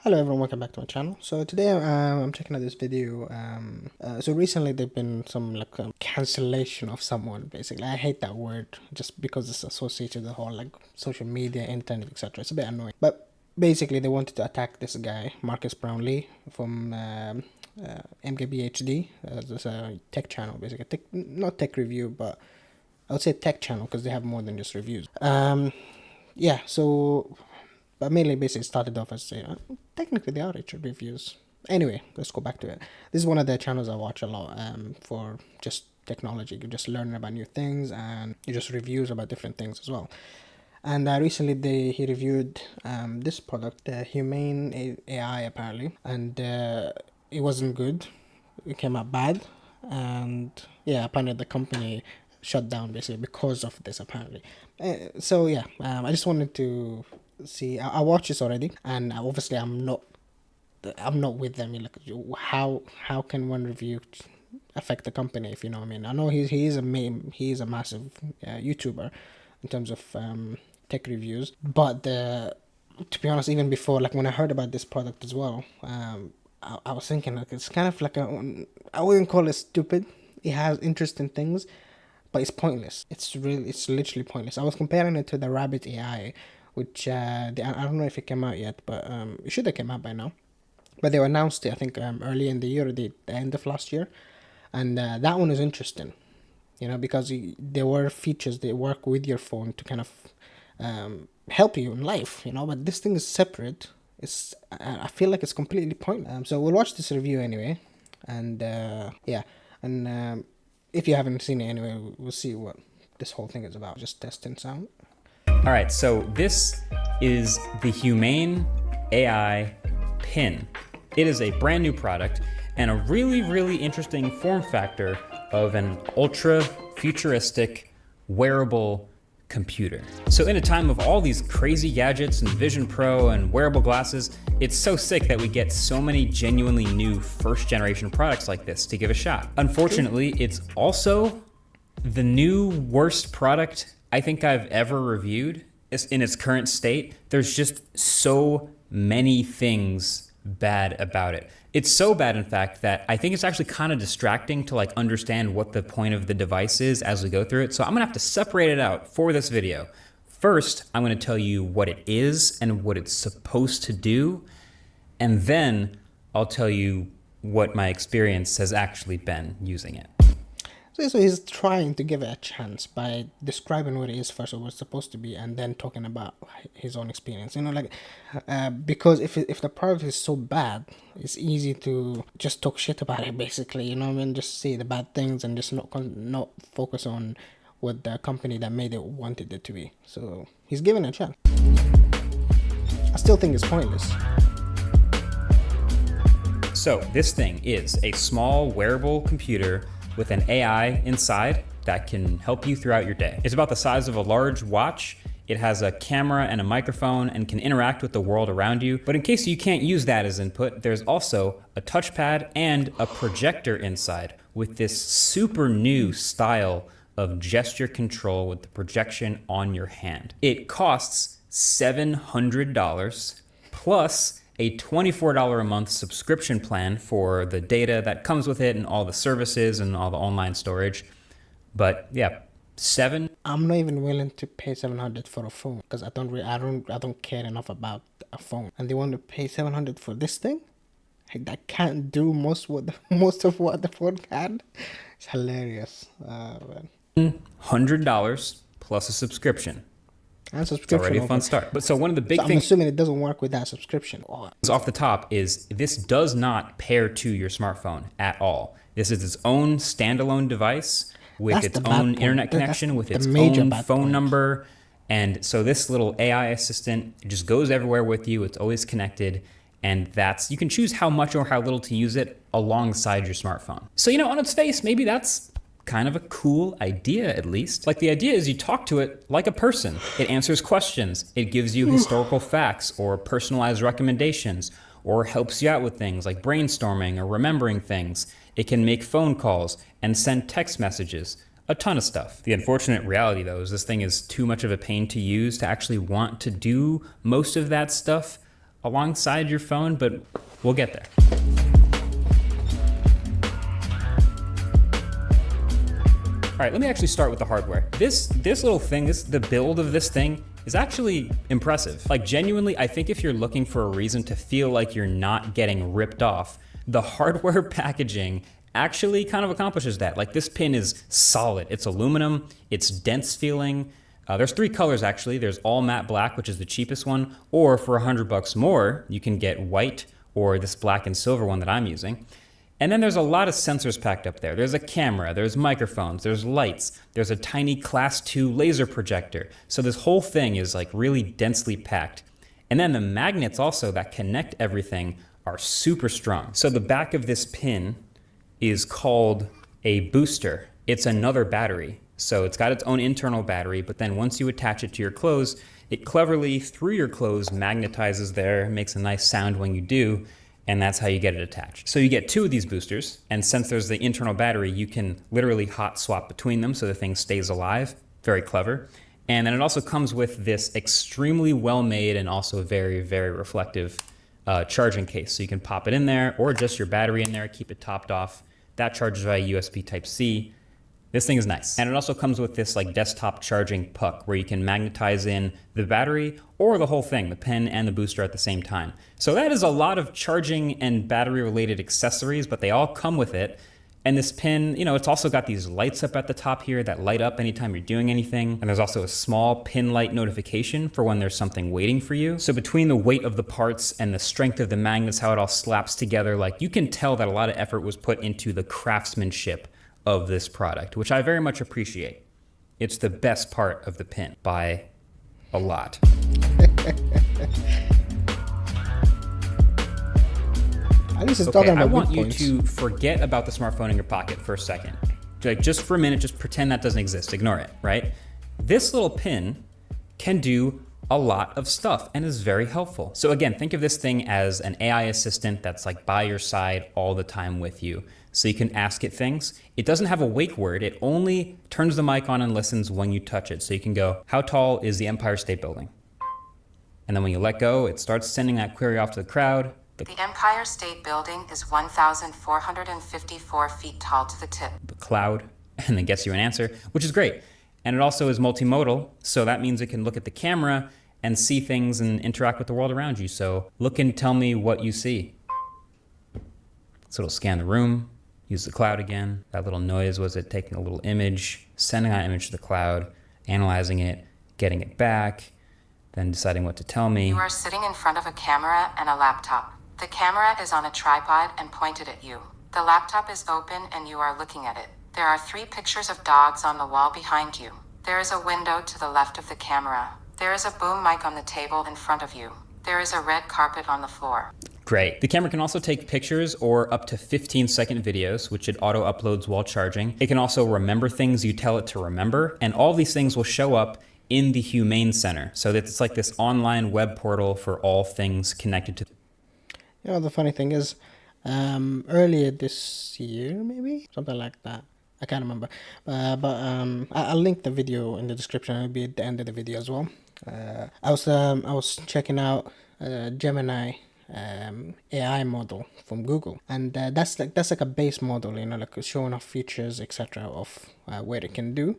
Hello everyone, welcome back to my channel. So today I'm checking out this video. So recently there've been some cancellation of someone. Basically, I hate that word just because it's associated with the whole social media, internet, etc. It's a bit annoying. But basically, they wanted to attack this guy, Marques Brownlee from MKBHD. There's a tech channel, basically not tech review, but I would say tech channel because they have more than just reviews. Yeah. So. But mainly, basically, started off as technically they are Richard reviews. Anyway, let's go back to it. This is one of the channels I watch a lot for just technology. You're just learning about new things and you just reviews about different things as well. And recently he reviewed this product, Humane AI apparently, and it wasn't good. It came out bad, and yeah, apparently the company shut down basically because of this apparently. So yeah, I just wanted to see. I watched this already, and obviously I'm not with them. Like, how can one review affect the company, if you know what I mean? I know he is a massive YouTuber in terms of tech reviews, but to be honest, even before, like when I heard about this product as well, I was thinking like it's kind of like I wouldn't call it stupid. It has interesting things, but it's pointless. It's literally pointless. I was comparing it to the Rabbit AI, which I don't know if it came out yet, but it should have came out by now. But they announced it, I think, early in the year, or the end of last year, and that one is interesting, because there were features that work with your phone to kind of help you in life, But this thing is separate. I feel like it's completely pointless. So we'll watch this review anyway, and yeah, and if you haven't seen it anyway, we'll see what this whole thing is about. Just testing sound. All right, so this is the Humane AI pin. It is a brand new product and a really, really interesting form factor of an ultra futuristic wearable computer. So in a time of all these crazy gadgets and Vision Pro and wearable glasses, it's so sick that we get so many genuinely new first generation products like this to give a shot. Unfortunately, it's also the new worst product I think I've ever reviewed in its current state. There's just so many things bad about it. It's so bad, in fact, that I think it's actually kind of distracting to understand what the point of the device is as we go through it. So I'm gonna have to separate it out for this video. First, I'm gonna tell you what it is and what it's supposed to do. And then I'll tell you what my experience has actually been using it. So he's trying to give it a chance by describing what it is first, or what it's supposed to be, and then talking about his own experience. Because if the product is so bad, it's easy to just talk shit about it, basically. Just say the bad things and just not focus on what the company that made it wanted it to be. So he's giving it a chance. I still think it's pointless. So this thing is a small wearable computer with an AI inside that can help you throughout your day. It's about the size of a large watch. It has a camera and a microphone and can interact with the world around you. But in case you can't use that as input, there's also a touchpad and a projector inside with this super new style of gesture control with the projection on your hand. It costs $700 plus a $24 a month subscription plan for the data that comes with it and all the services and all the online storage. But yeah, I'm not even willing to pay $700 for a phone because I don't care enough about a phone. And they want to pay $700 for this thing that can't do most of what the phone can. It's hilarious. $100 plus a subscription. And subscription. It's already a fun start. But so one of the big things, I'm assuming it doesn't work with that subscription. Off the top is this does not pair to your smartphone at all. This is its own standalone device with its own internet connection, with its own phone number. And so this little AI assistant just goes everywhere with you. It's always connected. And you can choose how much or how little to use it alongside your smartphone. So, on its face, maybe that's kind of a cool idea, at least. The idea is you talk to it like a person. It answers questions. It gives you historical facts or personalized recommendations, or helps you out with things like brainstorming or remembering things. It can make phone calls and send text messages. A ton of stuff. The unfortunate reality, though, is this thing is too much of a pain to use to actually want to do most of that stuff alongside your phone, but we'll get there. All right, let me actually start with the hardware. This little thing, the build of this thing is actually impressive. Like genuinely, I think if you're looking for a reason to feel like you're not getting ripped off, the hardware packaging actually kind of accomplishes that. Like this pin is solid. It's aluminum, it's dense feeling. There's 3 colors actually. There's all matte black, which is the cheapest one, or for $100 more, you can get white or this black and silver one that I'm using. And then there's a lot of sensors packed up there. There's a camera, there's microphones, there's lights, there's a tiny class 2 laser projector. So this whole thing is like really densely packed. And then the magnets also that connect everything are super strong. So the back of this pin is called a booster. It's another battery. So it's got its own internal battery, but then once you attach it to your clothes, it cleverly, through your clothes, magnetizes there, makes a nice sound when you do, and that's how you get it attached. So you get 2 of these boosters, and since there's the internal battery, you can literally hot swap between them so the thing stays alive. Very clever. And then it also comes with this extremely well-made and also very, very reflective charging case. So you can pop it in there or just your battery in there, keep it topped off. That charges via USB Type-C. This thing is nice. And it also comes with this like desktop charging puck where you can magnetize in the battery or the whole thing, the pen and the booster at the same time. So that is a lot of charging and battery related accessories, but they all come with it. And this pin, you know, it's also got these lights up at the top here that light up anytime you're doing anything. And there's also a small pin light notification for when there's something waiting for you. So between the weight of the parts and the strength of the magnets, how it all slaps together, like you can tell that a lot of effort was put into the craftsmanship of this product, which I very much appreciate. It's the best part of the pin by a lot. At least it's Okay, talking about I want good you points. to forget about the smartphone in your pocket for a second. Like just for a minute, just pretend that doesn't exist. Ignore it, right? This little pin can do a lot of stuff and is very helpful. So again, think of this thing as an AI assistant that's like by your side all the time with you. So you can ask it things. It doesn't have a wake word. It only turns the mic on and listens when you touch it. So you can go, how tall is the Empire State Building? And then when you let go, it starts sending that query off to the crowd. The Empire State Building is 1,454 feet tall to the tip. The cloud, and then gets you an answer, which is great. And it also is multimodal. So that means it can look at the camera and see things and interact with the world around you. So look and tell me what you see. So it'll scan the room. Use the cloud again. That little noise was it taking a little image, sending that image to the cloud, analyzing it, getting it back, then deciding what to tell me. You are sitting in front of a camera and a laptop. The camera is on a tripod and pointed at you. The laptop is open and you are looking at it. There are 3 pictures of dogs on the wall behind you. There is a window to the left of the camera. There is a boom mic on the table in front of you. There is a red carpet on the floor. Great. The camera can also take pictures or up to 15-second videos, which it auto uploads while charging. It can also remember things you tell it to remember, and all these things will show up in the Humane Center. So that it's like this online web portal for all things connected to. You know, the funny thing is, earlier this year, maybe something like that. I can't remember, I'll link the video in the description. It'll be at the end of the video as well. I was checking out Gemini AI model from Google, and that's like a base model, you know, like showing off features, etc. of what it can do.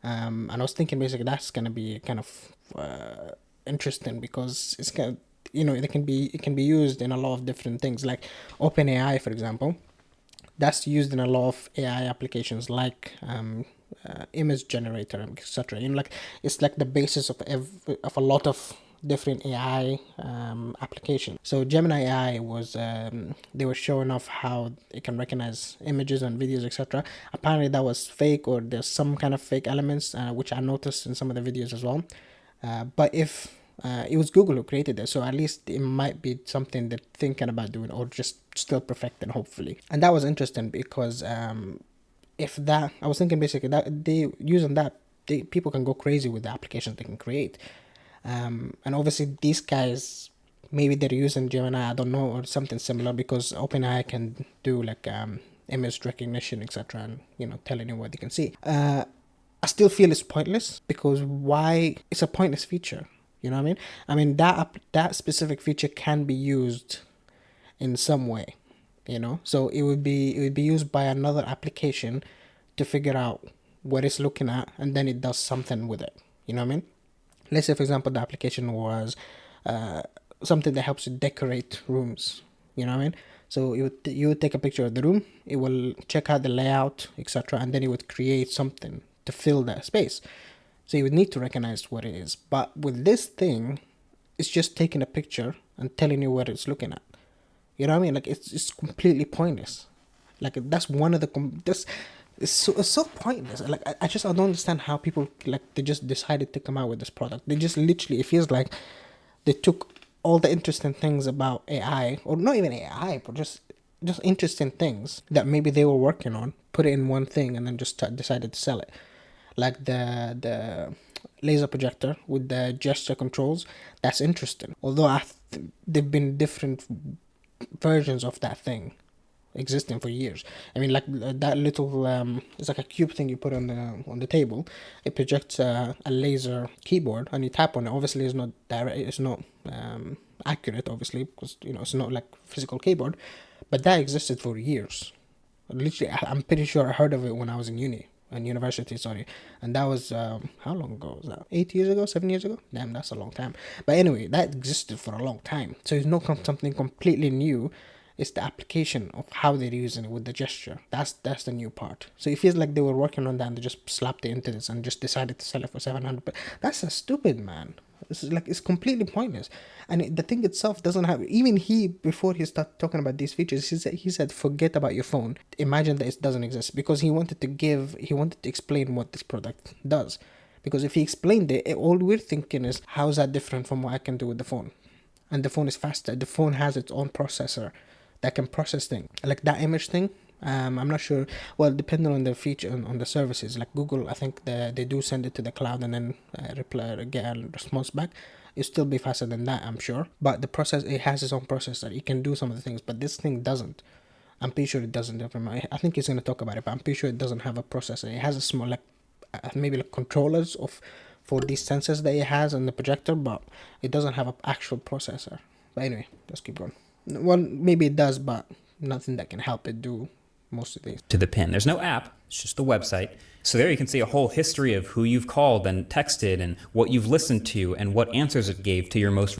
And I was thinking basically that's gonna be kind of interesting because it's gonna, you know, it can be used in a lot of different things, like OpenAI, for example. That's used in a lot of AI applications like image generator, etc. You know, like it's like the basis of a lot of different AI applications. So Gemini AI was they were showing off how it can recognize images and videos, etc. Apparently that was fake, or there's some kind of fake elements, which I noticed in some of the videos as well. But if it was Google who created it, so at least it might be something they're thinking about doing, or just still perfecting, hopefully. And that was interesting because if that, I was thinking basically that people can go crazy with the applications they can create. And obviously these guys, maybe they're using Gemini, I don't know, or something similar, because OpenAI can do like image recognition, etc., and, you know, telling you what they can see. I still feel it's pointless, because why? It's a pointless feature. You know what I mean? I mean that specific feature can be used in some way, you know. So it would be used by another application to figure out what it's looking at, and then it does something with it. You know what I mean? Let's say, for example, the application was something that helps you decorate rooms. You know what I mean? So you would take a picture of the room, it will check out the layout, etc., and then it would create something to fill that space. So you would need to recognize what it is. But with this thing, it's just taking a picture and telling you what it's looking at. You know what I mean? Like it's completely pointless. Like that's one of the this it's so pointless. Like I don't understand how people, like, they just decided to come out with this product. They just literally, it feels like they took all the interesting things about AI, or not even AI, but just interesting things that maybe they were working on, put it in one thing, and then just decided to sell it. Like the laser projector with the gesture controls, that's interesting. Although there've been different versions of that thing existing for years. I mean, like that little it's like a cube thing you put on the table. It projects a laser keyboard, and you tap on it. Obviously, it's not direct. It's not accurate, obviously, because it's not like physical keyboard. But that existed for years. Literally, I'm pretty sure I heard of it when I was in university, sorry. And that was how long ago was that? 8 years ago, 7 years ago? Damn, that's a long time. But anyway, that existed for a long time. So it's not something completely new. It's the application of how they're using it with the gesture. That's the new part. So it feels like they were working on that and they just slapped it into this and just decided to sell it for 700. But that's a stupid, man. It's completely pointless. And the thing itself doesn't have, even before he started talking about these features, he said forget about your phone. Imagine that it doesn't exist, because he wanted to explain what this product does. Because if he explained it, all we're thinking is, how is that different from what I can do with the phone? And the phone is faster. The phone has its own processor that can process things. Like that image thing, I'm not sure. Well, depending on the feature, on the services, like Google, I think they do send it to the cloud and then get a response back. It'll still be faster than that, I'm sure. But it has its own processor. It can do some of the things, but this thing doesn't. I'm pretty sure it doesn't. I think he's going to talk about it, but I'm pretty sure it doesn't have a processor. It has a small, like, maybe like controllers for these sensors that it has on the projector, but it doesn't have an actual processor. But anyway, let's keep going. Well, maybe it does, but nothing that can help it do most of these. To the pin. There's no app, it's just the website. So there you can see a whole history of who you've called and texted and what you've listened to and what answers it gave to your most...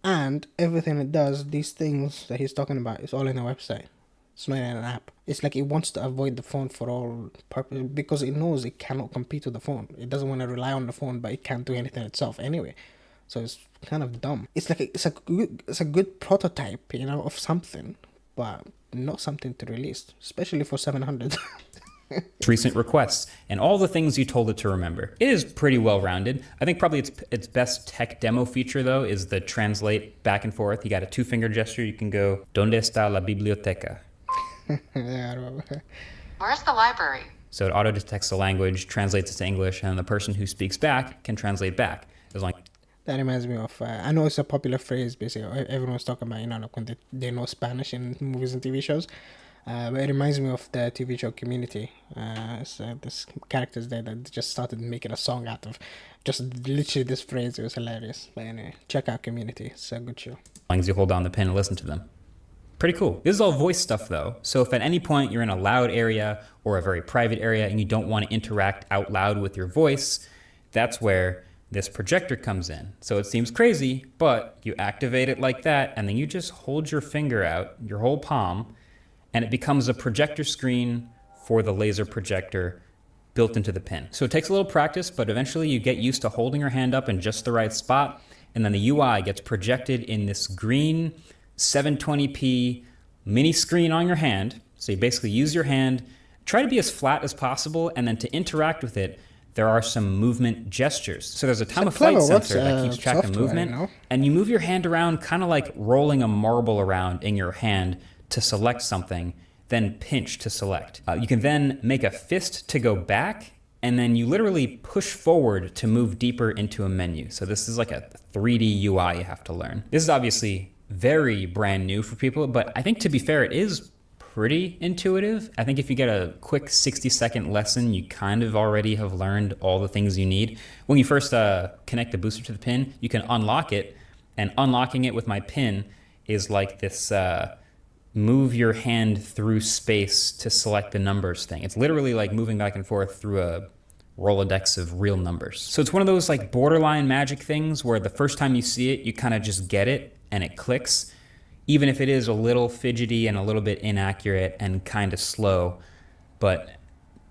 And everything it does, these things that he's talking about, is all in the website. It's not in an app. It's like it wants to avoid the phone for all purpose, because it knows it cannot compete with the phone. It doesn't want to rely on the phone, but it can't do anything itself anyway. So it's kind of dumb. It's like it's a good prototype, of something, but not something to release, especially for 700. recent requests and all the things you told it to remember. It is pretty well rounded. I think probably its best tech demo feature though is the translate back and forth. You got a 2-finger gesture. You can go, ¿Dónde está la biblioteca? Where's the library? So it auto detects the language, translates it to English, and the person who speaks back can translate back. As long That reminds me of, I know it's a popular phrase, basically. Everyone's talking about, like when they know Spanish in movies and TV shows. But it reminds me of the TV show Community. There's characters there that just started making a song out of just literally this phrase. It was hilarious. But anyway, check out Community. It's a good show. As long as you hold down the pin and listen to them. Pretty cool. This is all voice stuff though. So if at any point you're in a loud area or a very private area and you don't want to interact out loud with your voice, that's where this projector comes in. So it seems crazy, but you activate it like that and then you just hold your finger out, your whole palm, and it becomes a projector screen for the laser projector built into the pin. So it takes a little practice, but eventually you get used to holding your hand up in just the right spot, and then the UI gets projected in this green 720p mini screen on your hand. So you basically use your hand, try to be as flat as possible, and then to interact with it, there are some movement gestures. So there's a time of flight sensor that keeps track of movement, and you move your hand around kind of like rolling a marble around in your hand to select something, then pinch to select. You can then make a fist to go back, and then you literally push forward to move deeper into a menu. So this is like a 3D UI you have to learn. This is obviously very brand new for people, but I think to be fair, it is pretty intuitive. I think if you get a quick 60-second lesson, you kind of already have learned all the things you need. When you first connect the booster to the pin, you can unlock it, and unlocking it with my pin is like this move your hand through space to select the numbers thing. It's literally like moving back and forth through a Rolodex of real numbers. So it's one of those like borderline magic things where the first time you see it, you kind of just get it and it clicks, even if it is a little fidgety and a little bit inaccurate and kind of slow. But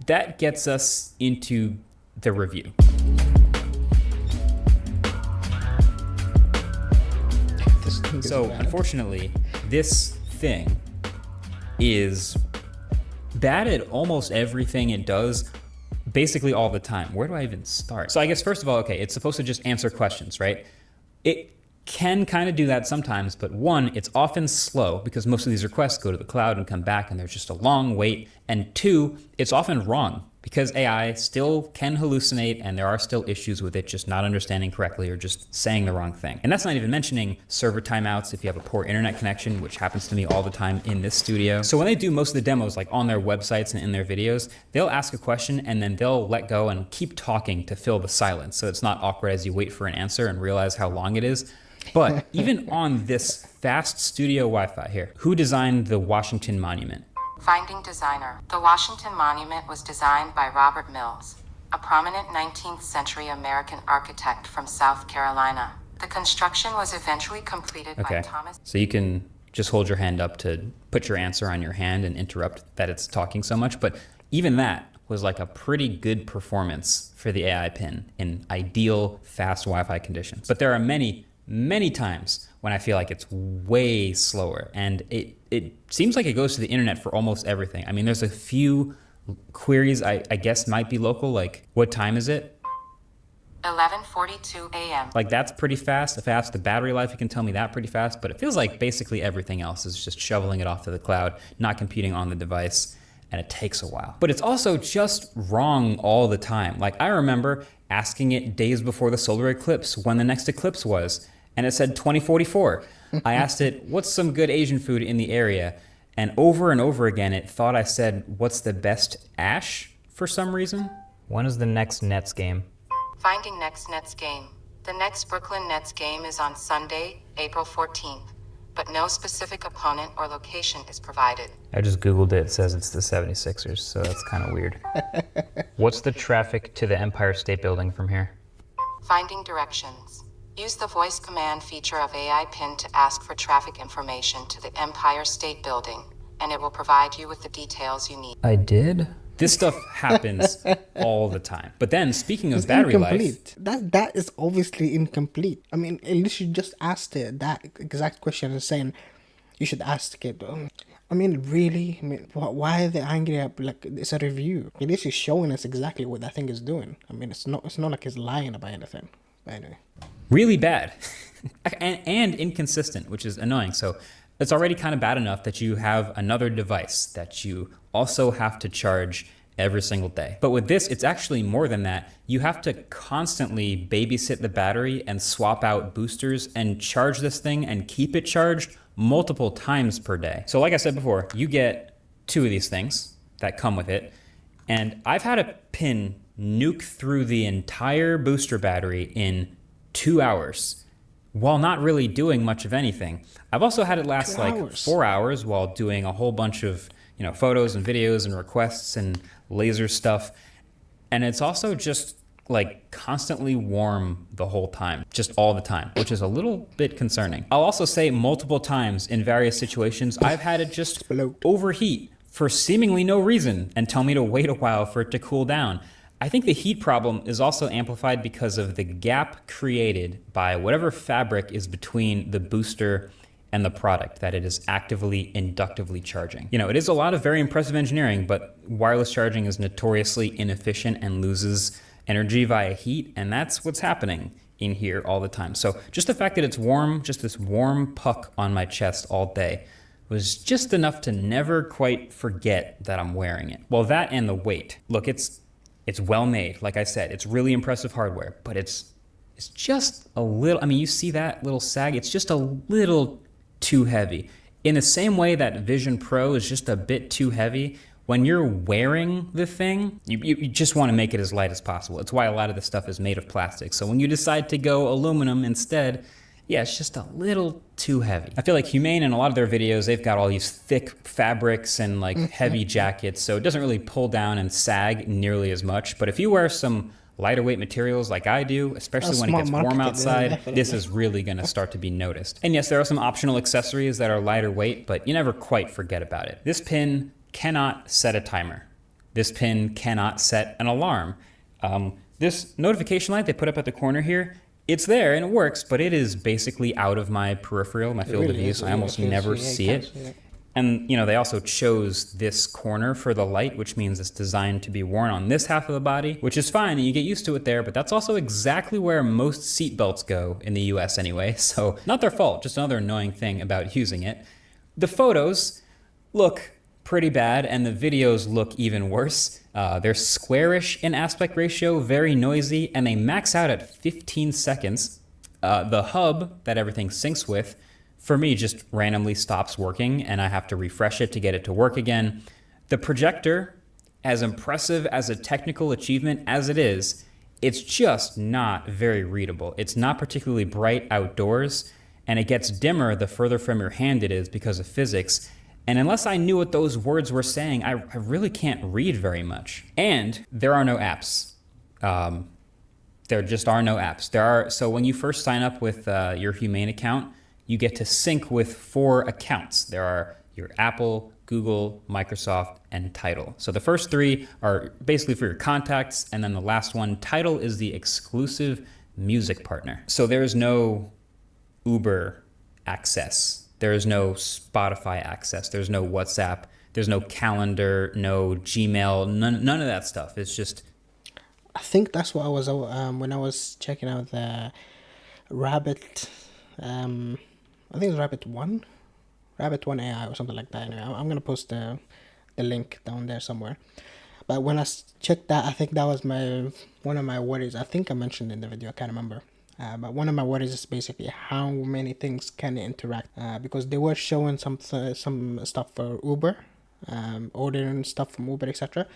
that gets us into the review. So unfortunately, this thing is bad at almost everything it does, basically all the time. Where do I even start? So I guess first of all, okay, it's supposed to just answer questions, right? It can kind of do that sometimes, but one, it's often slow because most of these requests go to the cloud and come back and there's just a long wait. And two, it's often wrong because AI still can hallucinate and there are still issues with it just not understanding correctly or just saying the wrong thing. And that's not even mentioning server timeouts if you have a poor internet connection, which happens to me all the time in this studio. So when they do most of the demos, like on their websites and in their videos, they'll ask a question and then they'll let go and keep talking to fill the silence. So it's not awkward as you wait for an answer and realize how long it is. But even on this fast studio Wi-Fi here, who designed the Washington Monument? Finding designer. The Washington Monument was designed by Robert Mills, a prominent 19th century American architect from South Carolina. The construction was eventually completed by Thomas. So you can just hold your hand up to put your answer on your hand and interrupt that it's talking so much. But even that was like a pretty good performance for the AI pin in ideal fast Wi-Fi conditions. But there are many times when I feel like it's way slower, and it seems like it goes to the internet for almost everything. I mean, there's a few queries I guess might be local, like what time is it? 11:42 a.m. Like that's pretty fast. The battery life, you can tell me that pretty fast, but it feels like basically everything else is just shoveling it off to the cloud, not computing on the device, and it takes a while. But it's also just wrong all the time. Like I remember asking it days before the solar eclipse when the next eclipse was, and it said 2044. I asked it, what's some good Asian food in the area? And over again, it thought I said, what's the best ash for some reason? When is the next Nets game? Finding next Nets game. The next Brooklyn Nets game is on Sunday, April 14th, but no specific opponent or location is provided. I just Googled it. It says it's the 76ers, so that's kind of weird. What's the traffic to the Empire State Building from here? Finding directions. Use the voice command feature of AI Pin to ask for traffic information to the Empire State Building, and it will provide you with the details you need. I did? This stuff happens all the time. But then, speaking of It's battery incomplete. life... That is obviously incomplete. I mean, at least you just asked it that exact question and saying you should ask it. I mean, really? I mean, why are they angry at, like, it's a review? At least it's showing us exactly what that thing is doing. I mean, it's not like it's lying about anything. But anyway. Really bad and inconsistent, which is annoying. So it's already kind of bad enough that you have another device that you also have to charge every single day. But with this, it's actually more than that. You have to constantly babysit the battery and swap out boosters and charge this thing and keep it charged multiple times per day. So like I said before, you get 2 of these things that come with it. And I've had a pin nuke through the entire booster battery in 2 hours while not really doing much of anything. I've also had it last like 4 hours while doing a whole bunch of, photos and videos and requests and laser stuff. And it's also just like constantly warm the whole time, just all the time, which is a little bit concerning. I'll also say multiple times in various situations, I've had it just overheat for seemingly no reason and tell me to wait a while for it to cool down. I think the heat problem is also amplified because of the gap created by whatever fabric is between the booster and the product that it is actively inductively charging. It is a lot of very impressive engineering, but wireless charging is notoriously inefficient and loses energy via heat, and that's what's happening in here all the time. So just the fact that it's warm, just this warm puck on my chest all day, was just enough to never quite forget that I'm wearing it. Well, that and the weight. Look, it's well made. Like I said, it's really impressive hardware, but it's just a little, you see that little sag? It's just a little too heavy. In the same way that Vision Pro is just a bit too heavy, when you're wearing the thing, you just want to make it as light as possible. It's why a lot of this stuff is made of plastic. So when you decide to go aluminum instead, yeah, it's just a little too heavy. I feel like Humane in a lot of their videos, they've got all these thick fabrics and like heavy jackets, so it doesn't really pull down and sag nearly as much. But if you wear some lighter weight materials like I do, especially when it gets warm outside, this is really gonna start to be noticed. And yes, there are some optional accessories that are lighter weight, but you never quite forget about it. This pin cannot set a timer. This pin cannot set an alarm. This notification light they put up at the corner here, it's there and it works, but it is basically out of my peripheral, my field of view, so I almost never see it. And you know, they also chose this corner for the light, which means it's designed to be worn on this half of the body, which is fine and you get used to it there, but that's also exactly where most seatbelts go in the US anyway, so not their fault, just another annoying thing about using it. The photos look pretty bad and the videos look even worse. They're squarish in aspect ratio, very noisy, and they max out at 15 seconds. The hub that everything syncs with, for me, just randomly stops working and I have to refresh it to get it to work again. The projector, as impressive as a technical achievement as it is, it's just not very readable. It's not particularly bright outdoors, and it gets dimmer the further from your hand it is because of physics. And unless I knew what those words were saying, I really can't read very much. And there are no apps. There just are no apps. So when you first sign up with your Humane account, you get to sync with 4 accounts. There are your Apple, Google, Microsoft, and Tidal. So the first 3 are basically for your contacts, and then the last one, Tidal, is the exclusive music partner. So there's no Uber access. There is no Spotify access. There's no WhatsApp. There's no calendar, no Gmail, none of that stuff. It's just... I think that's what I was, when I was checking out the Rabbit, I think it's Rabbit 1 AI or something like that. Anyway, I'm going to post the link down there somewhere. But when I checked that, I think that was one of my worries. I think I mentioned in the video, I can't remember. But one of my worries is basically how many things can it interact, because they were showing some stuff for Uber, ordering stuff from Uber, etc.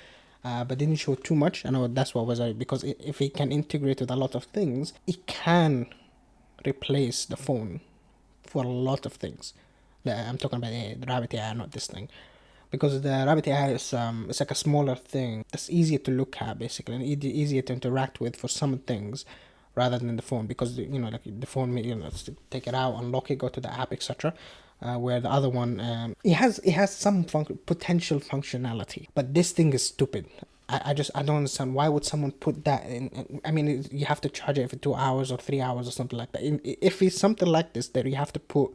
But didn't show too much. I know that's what was because if it can integrate with a lot of things, it can replace the phone for a lot of things. I'm talking about the Rabbit AI, not this thing. Because the Rabbit AI is it's like a smaller thing. It's easier to look at basically, and easier to interact with for some things, rather than the phone, because like the phone, take it out, unlock it, go to the app, etc. Where the other one, it has some potential functionality, but this thing is stupid. I don't understand why would someone put that in. I mean, you have to charge it for 2 hours or 3 hours or something like that. If it's something like this that you have to put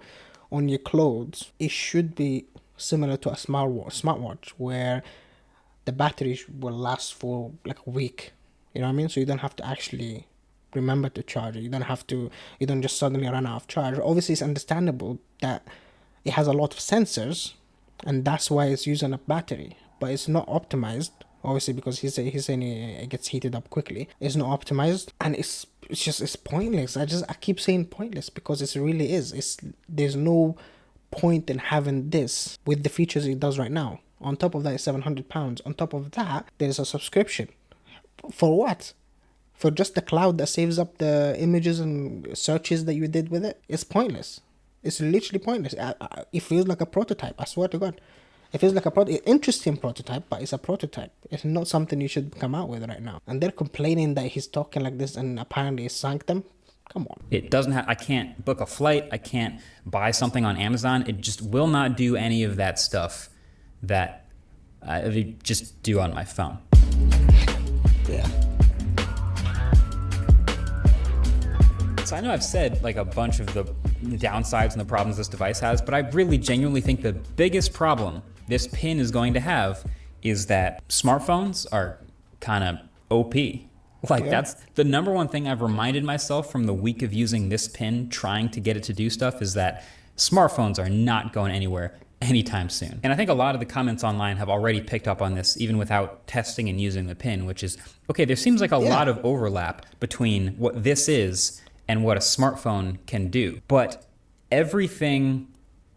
on your clothes, it should be similar to a smartwatch where the battery will last for like a week. You know what I mean? So you don't have to actually remember to charge it. You don't just suddenly run out of charge. Obviously, it's understandable that it has a lot of sensors, and that's why it's using a battery, but it's not optimized. Obviously, because he's saying it gets heated up quickly. It's not optimized, and it's pointless. I keep saying pointless because it really is. There's no point in having this with the features it does right now. On top of that, it's £700. On top of that, there's a subscription. For what? For just the cloud that saves up the images and searches that you did with it? It's pointless. It's literally pointless. It feels like a prototype. I swear to God. It feels like interesting prototype, but it's a prototype. It's not something you should come out with right now. And they're complaining that he's talking like this and apparently it sank them. Come on. It doesn't have, I can't book a flight. I can't buy something on Amazon. It just will not do any of that stuff that I just do on my phone. Yeah. So I know I've said like a bunch of the downsides and the problems this device has, but I really genuinely think the biggest problem this pin is going to have is that smartphones are kind of OP. That's the number one thing I've reminded myself from the week of using this pin, trying to get it to do stuff, is that smartphones are not going anywhere anytime soon. And I think a lot of the comments online have already picked up on this, even without testing and using the pin, which is, okay, there seems like a lot of overlap between what this is and what a smartphone can do. But everything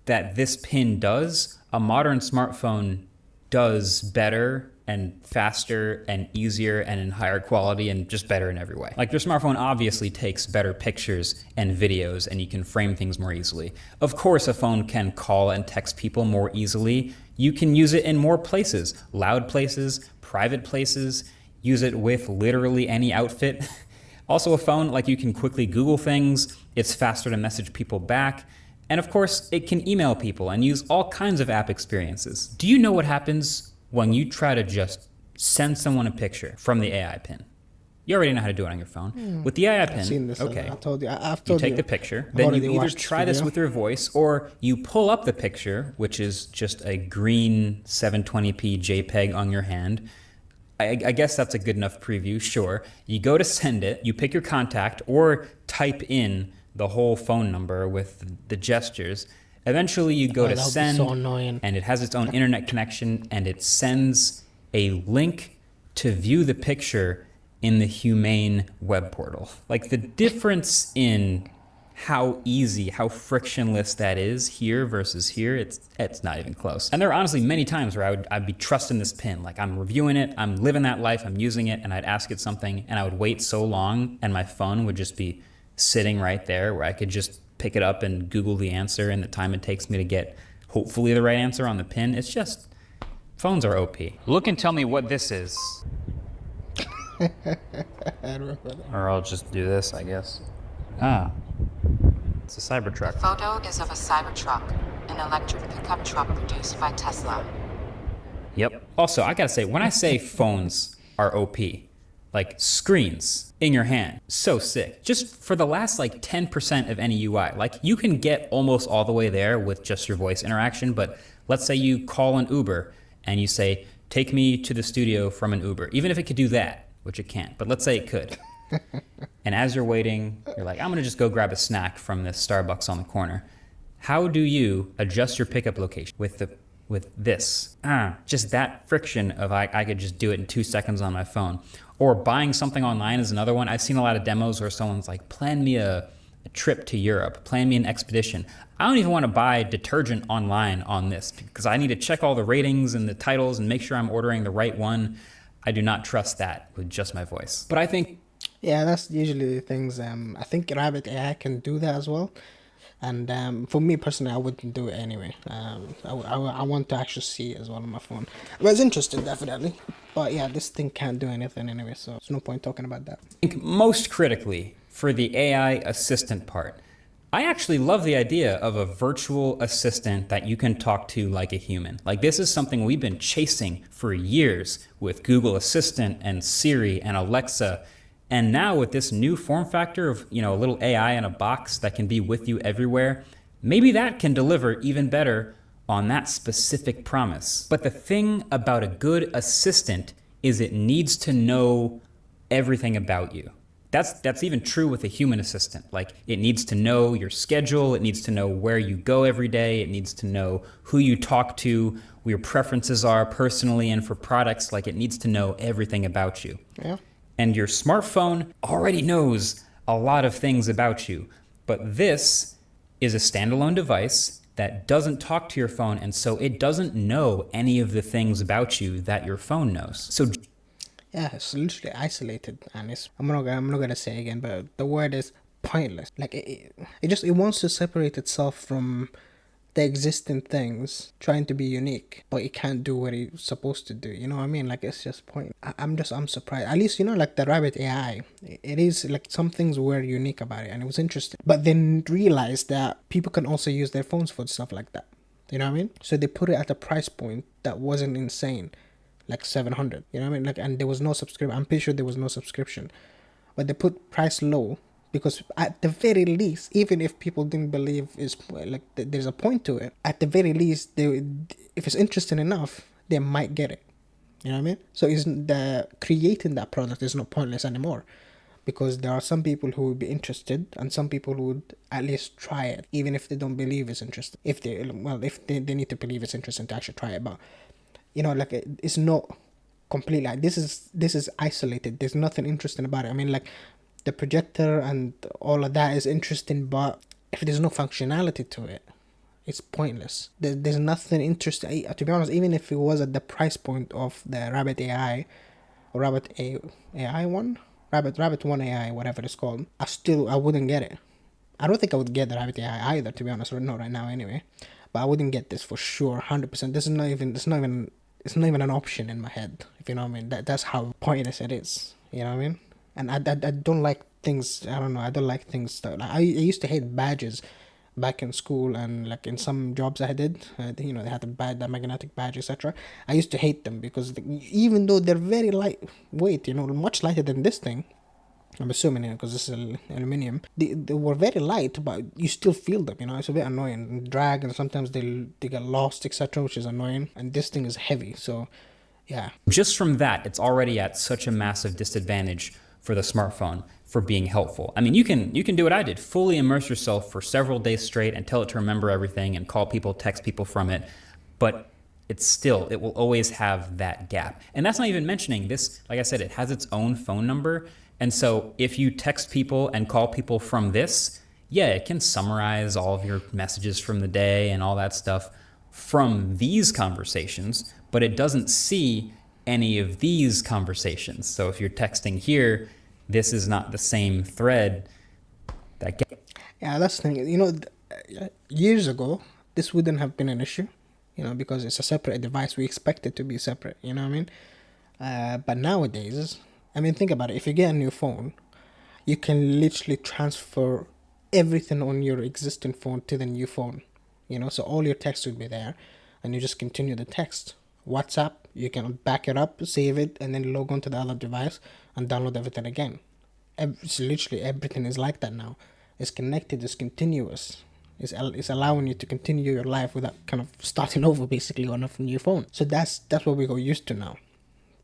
that this pin does, a modern smartphone does better and faster and easier and in higher quality and just better in every way. Like your smartphone obviously takes better pictures and videos and you can frame things more easily. Of course, a phone can call and text people more easily. You can use it in more places, loud places, private places, use it with literally any outfit. Also a phone, like you can quickly Google things, it's faster to message people back, and of course, it can email people and use all kinds of app experiences. Do you know what happens when you try to just send someone a picture from the AI pin? You already know how to do it on your phone. With the AI pin, seen this. okay, I told you. I've you told take you. the picture, I've then already you either watched try this video. with your voice or you pull up the picture, which is just a green 720p JPEG on your hand. I guess that's a good enough preview, sure. You go to send it, you pick your contact or type in the whole phone number with the gestures. Eventually you go to that would be send so annoying. and it has its own internet connection and it sends a link to view the picture in the Humane web portal. Like the difference in how easy, how frictionless that is here versus here, it's not even close. And there are honestly many times where I'd be trusting this pin. Like I'm reviewing it, I'm living that life, I'm using it, and I'd ask it something and I would wait so long and my phone would just be sitting right there where I could just pick it up and Google the answer and the time it takes me to get hopefully the right answer on the pin. It's just, phones are OP. Look and tell me what this is. I don't remember that. Or I'll just do this, I guess. Ah, it's a Cybertruck. Photo is of a Cybertruck, an electric pickup truck produced by Tesla. Yep. Also, I gotta say, when I say phones are OP, like screens in your hand, so sick. Just for the last like 10% of any UI, like you can get almost all the way there with just your voice interaction, but let's say you call an Uber and you say, take me to the studio from an Uber, even if it could do that, which it can't, but let's say it could. And as you're waiting, you're like, I'm gonna just go grab a snack from this Starbucks on the corner. How do you adjust your pickup location with this? Just that friction of I could just do it in 2 seconds on my phone. Or buying something online is another one. I've seen a lot of demos where someone's like, plan me a trip to Europe, plan me an expedition. I don't even want to buy detergent online on this because I need to check all the ratings and the titles and make sure I'm ordering the right one. I do not trust that with just my voice. But I think, Yeah, that's usually the things. I think Rabbit AI can do that as well. And for me personally, I wouldn't do it anyway. I want to actually see it as well on my phone. But it's interesting, definitely. But yeah, this thing can't do anything anyway, so there's no point talking about that. I think most critically for the AI assistant part, I actually love the idea of a virtual assistant that you can talk to like a human. Like this is something we've been chasing for years with Google Assistant and Siri and Alexa. And now with this new form factor of, a little AI in a box that can be with you everywhere, maybe that can deliver even better on that specific promise. But the thing about a good assistant is it needs to know everything about you. That's even true with a human assistant. Like it needs to know your schedule, it needs to know where you go every day, it needs to know who you talk to, what your preferences are personally and for products. Like it needs to know everything about you. Yeah. And your smartphone already knows a lot of things about you. But this is a standalone device that doesn't talk to your phone, and so it doesn't know any of the things about you that your phone knows. So Yeah, it's literally isolated, and I'm not gonna say again, but the word is pointless. Like it wants to separate itself from the existing things, trying to be unique, but it can't do what it's supposed to do. You know what I mean? Like it's just point. I'm surprised. At least like the Rabbit AI, it is like some things were unique about it, and it was interesting. But then realized that people can also use their phones for stuff like that. You know what I mean? So they put it at a price point that wasn't insane. Like 700, you know what I mean? Like, and there was no subscription. I'm pretty sure there was no subscription, but they put price low because at the very least, even if people didn't believe there's a point to it, at the very least, if it's interesting enough, they might get it. You know what I mean? So creating that product is not pointless anymore, because there are some people who would be interested and some people who would at least try it, even if they don't believe it's interesting. If they need to believe it's interesting to actually try it, but like it's not completely like this is isolated. There's nothing interesting about it. I mean, like the projector and all of that is interesting, but if there's no functionality to it, It's pointless. There's nothing interesting. To be honest, even if it was at the price point of the Rabbit AI or AI one, Rabbit One AI, whatever it's called, I wouldn't get it. I don't think I would get the Rabbit AI either, to be honest. Not right now, anyway. But I wouldn't get this for sure, 100%. This is not even. It's not even an option in my head. If you know what I mean. That's how pointless it is. You know what I mean? And I don't like things. I don't know. I don't like things that I used to hate badges back in school, and like in some jobs I did, they had the magnetic badge, etc. I used to hate them because even though they're very lightweight, much lighter than this thing, I'm assuming, because this is aluminium, they were very light, but you still feel them, it's a bit annoying. Drag, and sometimes they get lost, etc., which is annoying, and this thing is heavy, so yeah. Just from that, it's already at such a massive disadvantage for the smartphone for being helpful. I mean, you can do what I did, fully immerse yourself for several days straight and tell it to remember everything and call people, text people from it, but it will always have that gap. And that's not even mentioning this, like I said, it has its own phone number, and so if you text people and call people from this, yeah, it can summarize all of your messages from the day and all that stuff from these conversations, but it doesn't see any of these conversations. So if you're texting here, this is not the same thread. Yeah, that's the thing. Years ago, this wouldn't have been an issue, because it's a separate device. We expect it to be separate, you know what I mean? But nowadays, I mean, think about it. If you get a new phone, you can literally transfer everything on your existing phone to the new phone, so all your text will be there, and you just continue the text. WhatsApp, you can back it up, save it, and then log on to the other device and download everything again. It's literally everything is like that now. It's connected, it's continuous. It's allowing you to continue your life without kind of starting over, basically, on a new phone. So that's what we got used to now.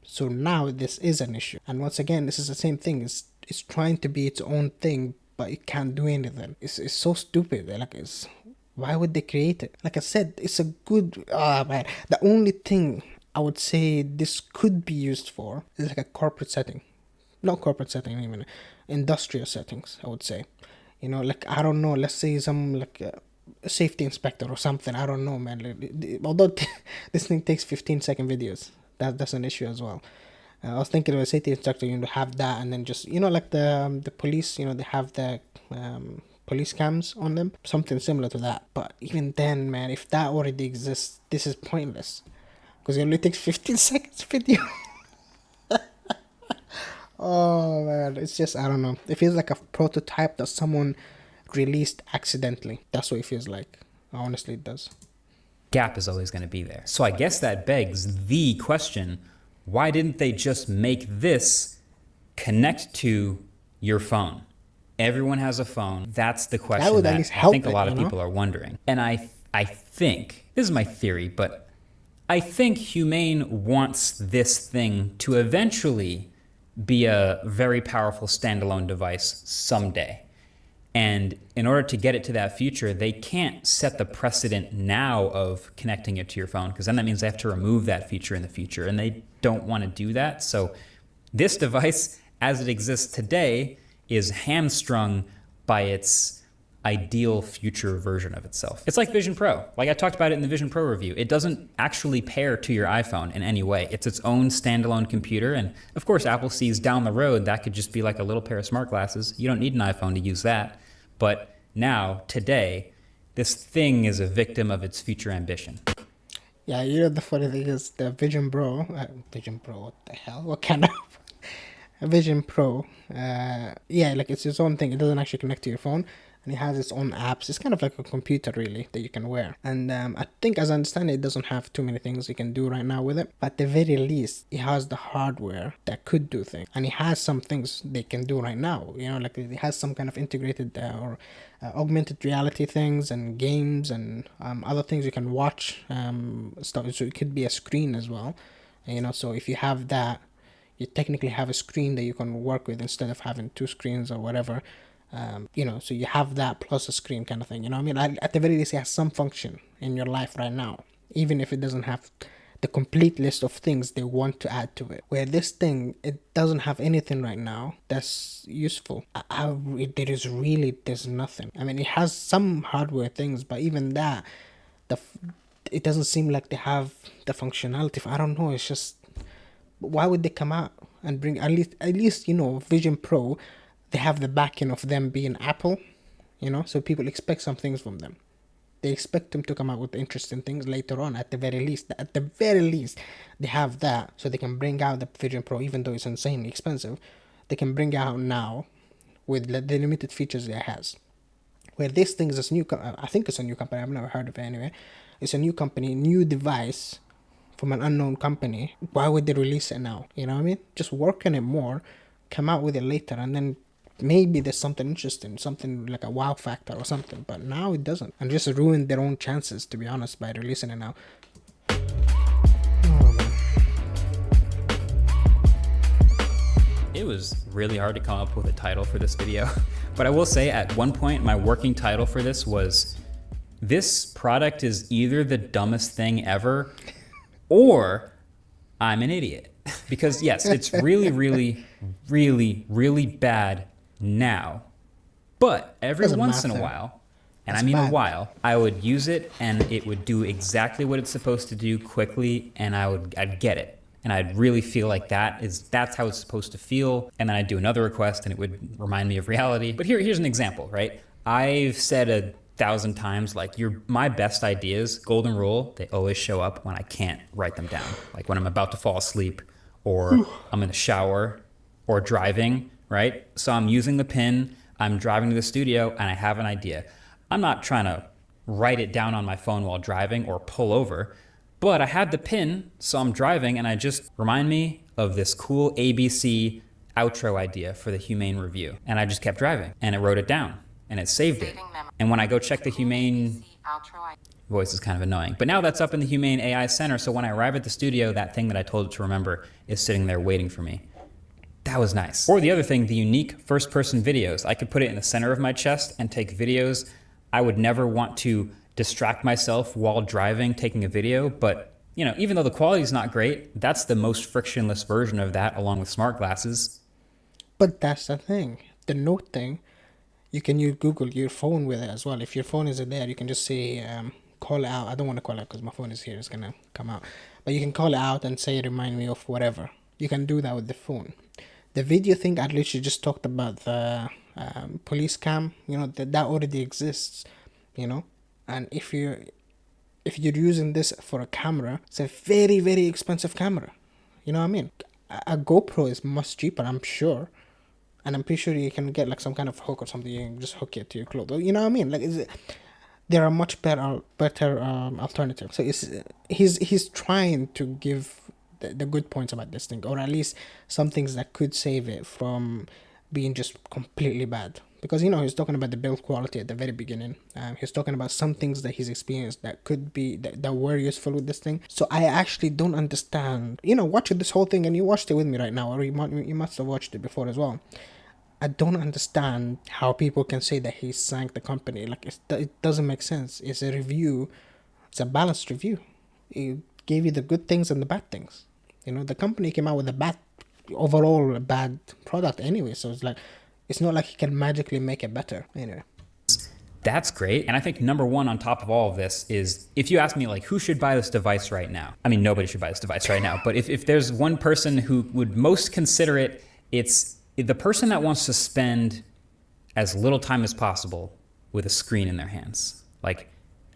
So now this is an issue. And once again, this is the same thing. It's trying to be its own thing, but it can't do anything. It's so stupid. Why would they create it? Like I said, it's a good... man. The only thing I would say this could be used for is like a corporate setting. Not corporate setting, even industrial settings, I would say. I don't know, let's say some a safety inspector or something. I don't know, man. Although this thing takes 15-second videos. That's an issue as well. I was thinking of a safety instructor, have that, and then just, like the police, they have the police cams on them, something similar to that. But even then, man, if that already exists, this is pointless, because it only takes 15 seconds video. Oh man, it's just, I don't know, it feels like a prototype that someone released accidentally. That's what it feels like. Honestly, it does. Gap is always going to be there. So I guess that begs the question, why didn't they just make this connect to your phone? Everyone has a phone. That's the question that would that at least help I think a lot of people are wondering. And I think, this is my theory, but I think Humane wants this thing to eventually be a very powerful standalone device someday. And in order to get it to that future, they can't set the precedent now of connecting it to your phone, because then that means they have to remove that feature in the future, and they don't want to do that. So this device, as it exists today, is hamstrung by its ideal future version of itself. It's like Vision Pro. Like I talked about it in the Vision Pro review. It doesn't actually pair to your iPhone in any way. It's its own standalone computer. And of course, Apple sees down the road that could just be like a little pair of smart glasses. You don't need an iPhone to use that. But now, today, this thing is a victim of its future ambition. Yeah, the funny thing is the Vision Pro, what the hell? What kind of Vision Pro? It's its own thing. It doesn't actually connect to your phone, and it has its own apps. It's kind of like a computer, really, that you can wear. And I think, as I understand it doesn't have too many things you can do right now with it. But at the very least, it has the hardware that could do things, and it has some things they can do right now. It has some kind of integrated or augmented reality things and games and other things you can watch stuff. So it could be a screen as well. So if you have that, you technically have a screen that you can work with instead of having two screens or whatever. So you have that plus a screen kind of thing. At the very least, it has some function in your life right now, even if it doesn't have the complete list of things they want to add to it. Where this thing, it doesn't have anything right now that's useful. There's nothing. I mean, it has some hardware things, but even that, it doesn't seem like they have the functionality. I don't know. It's just, why would they come out and bring at least Vision Pro? They have the backing of them being Apple, so people expect some things from them. They expect them to come out with interesting things later on. At the very least, they have that, so they can bring out the Vision Pro, even though it's insanely expensive. They can bring it out now with the limited features it has. Where this thing is a new, I think it's a new company. I've never heard of it anyway. It's a new company, new device from an unknown company. Why would they release it now? You know what I mean? Just work on it more, come out with it later, and then maybe there's something interesting, something like a wow factor or something. But now it doesn't, and just ruin their own chances, to be honest, by releasing it now. It was really hard to come up with a title for this video, but I will say at one point my working title for this was, "This product is either the dumbest thing ever or I'm an idiot." Because yes, it's really, really, really, really bad now, but every once in a while, and I mean a while, I would use it and it would do exactly what it's supposed to do quickly, and I'd get it. And I'd really feel like that's how it's supposed to feel. And then I'd do another request and it would remind me of reality. But here's an example, right? I've said 1,000 times, like, my best ideas, golden rule, they always show up when I can't write them down. Like when I'm about to fall asleep, or I'm in the shower, or driving, right? So I'm using the pin, I'm driving to the studio, and I have an idea. I'm not trying to write it down on my phone while driving or pull over, but I had the pin, so I'm driving, and I just remind me of this cool ABC outro idea for the Humane review. And I just kept driving, and it wrote it down, and it saved it. And when I go check the Humane, voice is kind of annoying, but now that's up in the Humane AI Center, so when I arrive at the studio, that thing that I told it to remember is sitting there waiting for me. That was nice. Or the other thing, the unique first-person videos. I could put it in the center of my chest and take videos. I would never want to distract myself while driving, taking a video, but even though the quality is not great, that's the most frictionless version of that, along with smart glasses. But that's the thing, the note thing, you can use Google your phone with it as well. If your phone isn't there, you can just say, call it out. I don't want to call it because my phone is here, it's gonna come out, but you can call it out and say, remind me of whatever. You can do that with the phone. The video thing, I literally just talked about the police cam, that already exists, and if you're using this for a camera, it's a very, very expensive camera. You know what I mean? A GoPro is much cheaper, I'm sure. And I'm pretty sure you can get like some kind of hook or something. You can just hook it to your clothes. You know what I mean? Like, there are much better alternatives. So he's trying to give the good points about this thing, or at least some things that could save it from being just completely bad. Because he's talking about the build quality at the very beginning. He's talking about some things that he's experienced that could be that were useful with this thing. So I actually don't understand. Watching this whole thing, and you watched it with me right now, or you must have watched it before as well. I don't understand how people can say that he sank the company. Like, it doesn't make sense. It's a review. It's a balanced review. It gave you the good things and the bad things. The company came out with overall a bad product anyway. So it's like, it's not like he can magically make it better. Anyway. That's great. And I think number one on top of all of this is, if you ask me, like, who should buy this device right now? I mean, nobody should buy this device right now. But if there's one person who would most consider it, it's the person that wants to spend as little time as possible with a screen in their hands. Like,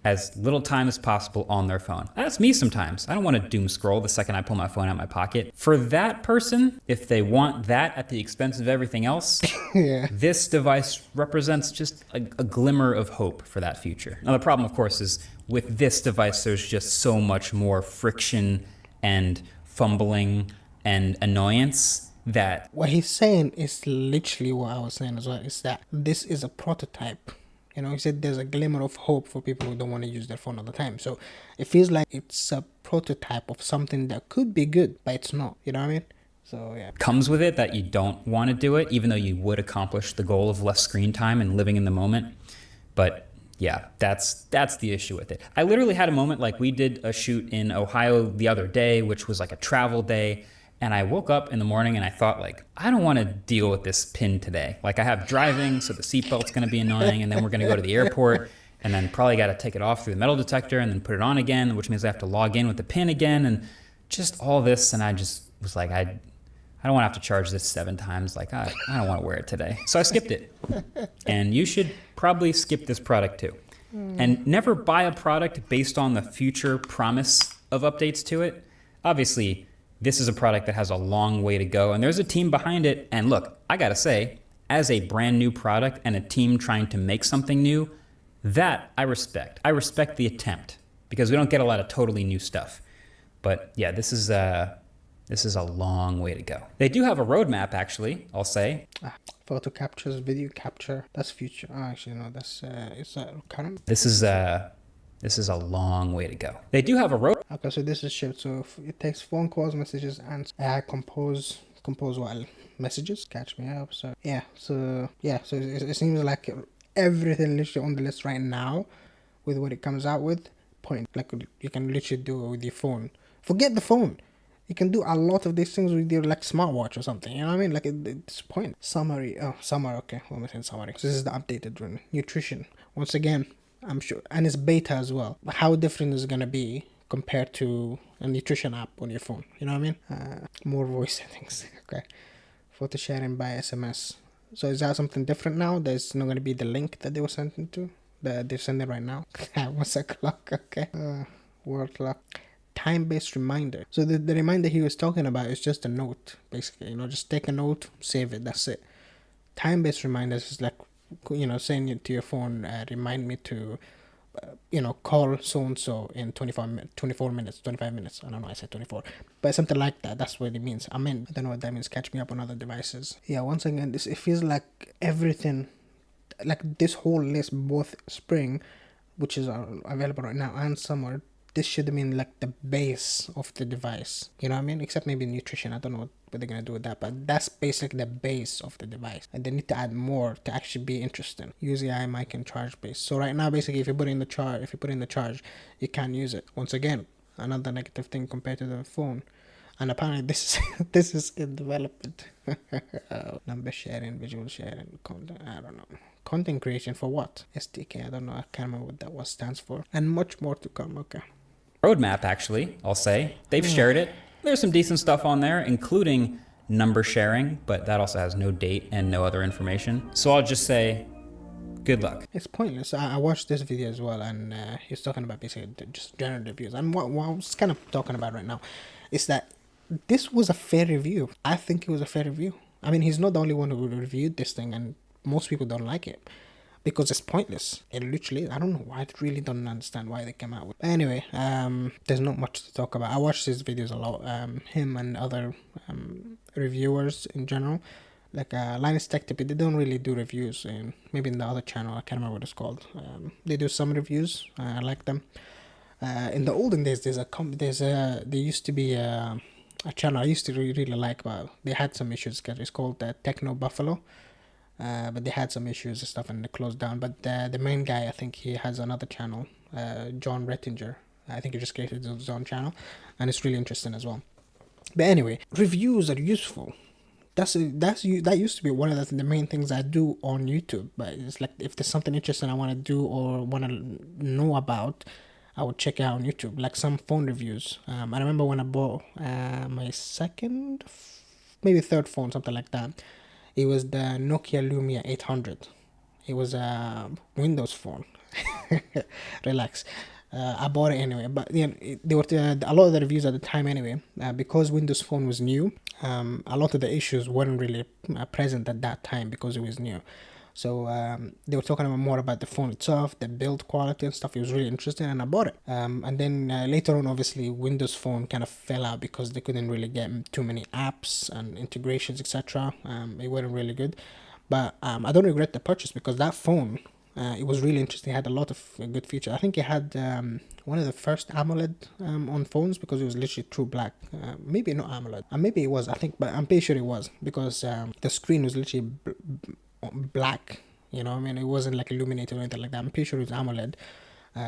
as little time as possible on their phone. That's me sometimes. I don't want to doom scroll the second I pull my phone out of my pocket. For that person, if they want that at the expense of everything else, yeah, this device represents just a glimmer of hope for that future. Now, the problem, of course, is with this device, there's just so much more friction and fumbling and annoyance that... What he's saying is literally what I was saying as well, is that this is a prototype. He said there's a glimmer of hope for people who don't want to use their phone all the time. So it feels like it's a prototype of something that could be good, but it's not. You know what I mean? So yeah. Comes with it that you don't want to do it, even though you would accomplish the goal of less screen time and living in the moment. But yeah, that's the issue with it. I literally had a moment, like, we did a shoot in Ohio the other day, which was like a travel day. And I woke up in the morning and I thought, like, I don't want to deal with this pin today. Like, I have driving, so the seatbelt's going to be annoying, and then we're going to go to the airport, and then probably got to take it off through the metal detector and then put it on again, which means I have to log in with the pin again, and just all this. And I just was like, I don't want to have to charge this 7 times. Like, I don't want to wear it today. So I skipped it. And you should probably skip this product too. And never buy a product based on the future promise of updates to it. Obviously, this is a product that has a long way to go, and there's a team behind it. And look, I gotta say, as a brand new product and a team trying to make something new, that I respect. I respect the attempt, because we don't get a lot of totally new stuff. But yeah, this is a long way to go. They do have a roadmap, actually, I'll say. Photo captures, video capture. That's future. Oh, actually, no, that's is that current? This is a long way to go. They do have a road. Okay, so this is shipped. So it takes phone calls, messages, and compose while messages. Catch me up. So so it seems like everything literally on the list right now, with what it comes out with, like you can literally do it with your phone. Forget the phone. You can do a lot of these things with your like smartwatch or something. You know what I mean? Like it's point. Summary. Oh, summary. Okay, what am I saying? Summary. So this is the updated one. Nutrition. Once again, I'm sure, and it's beta as well. How different is it gonna be compared to a nutrition app on your phone? You know what I mean? More voice settings. Okay. Photo sharing by SMS. So is that something different now? There's not gonna be the link that they were sending to. That they're sending right now. What's a clock? Okay. Word clock. Time-based reminder. So the reminder he was talking about is just a note, basically. You know, just take a note, save it. That's it. Time-based reminders is like, you know, saying it to your phone, remind me to, call so-and-so in 24 minutes, 25 minutes. I don't know, I said 24. But something like that. That's what it means. I don't know what that means. Catch me up on other devices. Yeah, once again, it feels like everything, like this whole list, both spring, which is available right now, and summer, this should mean like the base of the device. You know what I mean? Except maybe nutrition. I don't know what they're going to do with that. But that's basically the base of the device. And they need to add more to actually be interesting. Use AI, mic, and charge base. So right now, basically, if you put in the charge, you can't use it. Once again, another negative thing compared to the phone. And apparently this is in development. Number sharing, visual sharing, content. I don't know. Content creation for what? SDK. I don't know. I can't remember what that stands for. And much more to come. Okay. Roadmap, actually, I'll say. They've shared it. There's some decent stuff on there, including number sharing, but that also has no date and no other information. So I'll just say, good luck. It's pointless. I watched this video as well, and he's talking about basically just general reviews. And what I was kind of talking about right now is that this was a fair review. I think it was a fair review. I mean, he's not the only one who reviewed this thing, and most people don't like it. Because it's pointless. It literally, I don't know why. I really don't understand why they came out with it. Anyway, there's not much to talk about. I watch his videos a lot. Him and other reviewers in general. Like Linus Tech Tip, they don't really do reviews. And maybe in the other channel, I can't remember what it's called. They do some reviews. I like them. In the olden days, there used to be a channel I used to really like, but they had some issues. It's called Techno Buffalo. But they had some issues and stuff, and they closed down. But the main guy, I think he has another channel, John Rettinger. I think he just created his own channel, and it's really interesting as well. But anyway, reviews are useful. That used to be one of the main things I do on YouTube. But it's like if there's something interesting I want to do or want to know about, I would check it out on YouTube. Like some phone reviews. I remember when I bought my second, maybe third phone, something like that. It was the Nokia Lumia 800. It was a Windows phone. Relax. I bought it anyway. But there were a lot of the reviews at the time anyway. Because Windows Phone was new, a lot of the issues weren't really present at that time because it was new. So they were talking more about the phone itself, the build quality and stuff. It was really interesting, and I bought it. And then later on, obviously, Windows Phone kind of fell out because they couldn't really get too many apps and integrations, etc. It wasn't really good. But I don't regret the purchase because that phone, it was really interesting. It had a lot of good features. I think it had one of the first AMOLED on phones because it was literally true black. Maybe not AMOLED. Maybe it was, I think, but I'm pretty sure it was because the screen was literally black. You know what I mean? It wasn't like illuminated or anything like that. I'm pretty sure it was AMOLED.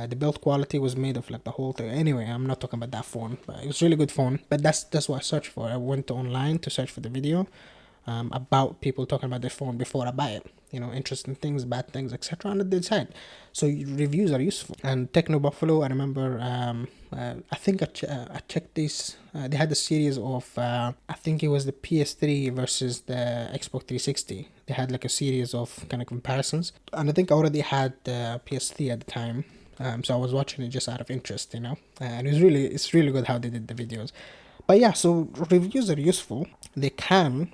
The build quality was made of like the whole thing. Anyway, I'm not talking about that phone, but it was a really good phone. But that's what I searched for. I went online to search for the video. about people talking about their phone before I buy it. You know, interesting things, bad things, etc. And they decide. So reviews are useful. And Techno Buffalo, I remember. I think I checked this. They had a series of. I think it was the PS3 versus the Xbox 360. They had like a series of kind of comparisons, and I think I already had the PS3 at the time. So I was watching it just out of interest, you know. And it's really good how they did the videos. But yeah, so reviews are useful. They can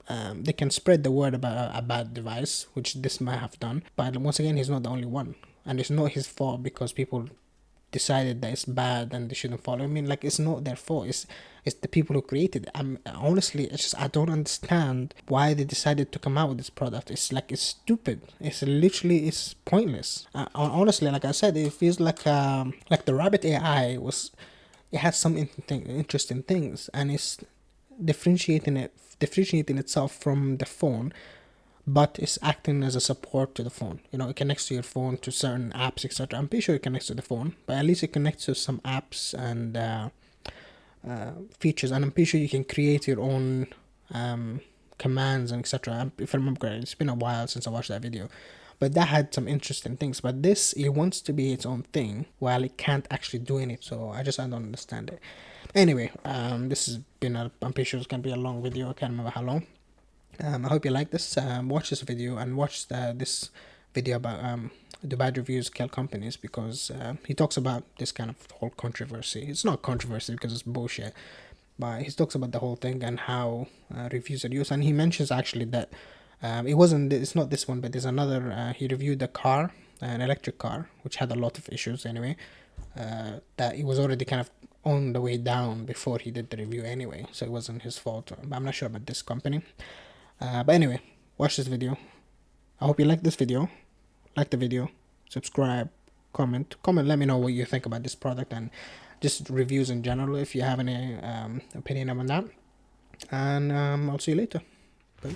spread the word about a bad device, which this might have done. But once again, he's not the only one, and it's not his fault because people decided that it's bad and they shouldn't follow. I mean, like, it's not their fault. It's the people who created it. Honestly, it's just I don't understand why they decided to come out with this product. It's like it's stupid. It's pointless. Honestly, like I said, it feels like the Rabbit AI was. It has some interesting things, and it's differentiating itself from the phone, but it's acting as a support to the phone. You know, it connects to your phone to certain apps, etc. I'm pretty sure it connects to the phone, but at least it connects to some apps and features, and I'm pretty sure you can create your own commands and etc. If I remember correctly, it's been a while since I watched that video, but that had some interesting things. But this, it wants to be its own thing while it can't actually do anything. So I don't understand it. Anyway, this has been I'm pretty sure it's gonna be a long video. I can't remember how long. I hope you like this. Watch this video and watch this video about do bad reviews kill companies, because he talks about this kind of whole controversy. It's not controversy because it's bullshit, but he talks about the whole thing and how reviews are used. And he mentions actually that it's not this one, but there's another. He reviewed a car, an electric car, which had a lot of issues anyway. That it was already kind of on the way down before he did the review anyway, so it wasn't his fault. I'm not sure about this company. But anyway, watch this video. I hope you like this video. Like the video, subscribe, comment, let me know what you think about this product and just reviews in general if you have any opinion on that. And I'll see you later. Bye.